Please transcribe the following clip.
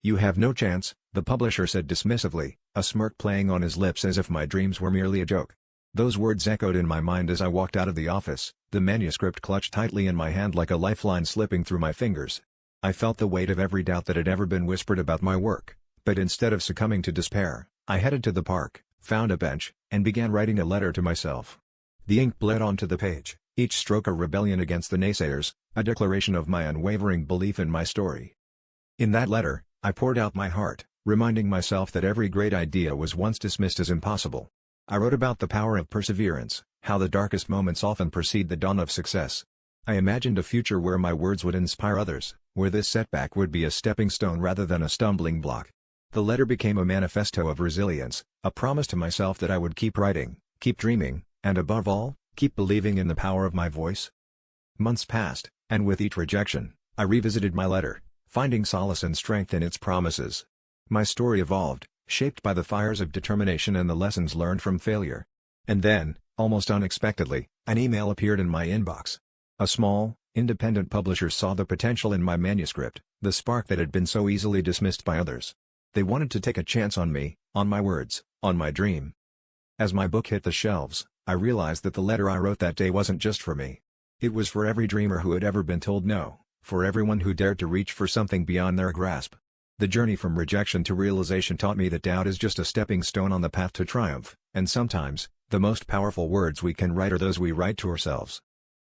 "You have no chance," the publisher said dismissively, a smirk playing on his lips as if my dreams were merely a joke. Those words echoed in my mind as I walked out of the office, the manuscript clutched tightly in my hand like a lifeline slipping through my fingers. I felt the weight of every doubt that had ever been whispered about my work, but instead of succumbing to despair, I headed to the park, found a bench, and began writing a letter to myself. The ink bled onto the page, each stroke a rebellion against the naysayers, a declaration of my unwavering belief in my story. In that letter, I poured out my heart, reminding myself that every great idea was once dismissed as impossible. I wrote about the power of perseverance, how the darkest moments often precede the dawn of success. I imagined a future where my words would inspire others, where this setback would be a stepping stone rather than a stumbling block. The letter became a manifesto of resilience, a promise to myself that I would keep writing, keep dreaming, and above all, keep believing in the power of my voice. Months passed, and with each rejection, I revisited my letter, finding solace and strength in its promises. My story evolved, shaped by the fires of determination and the lessons learned from failure. And then, almost unexpectedly, an email appeared in my inbox. A small, independent publisher saw the potential in my manuscript, the spark that had been so easily dismissed by others. They wanted to take a chance on me, on my words, on my dream. As my book hit the shelves, I realized that the letter I wrote that day wasn't just for me. It was for every dreamer who had ever been told no, for everyone who dared to reach for something beyond their grasp. The journey from rejection to realization taught me that doubt is just a stepping stone on the path to triumph, and sometimes, the most powerful words we can write are those we write to ourselves.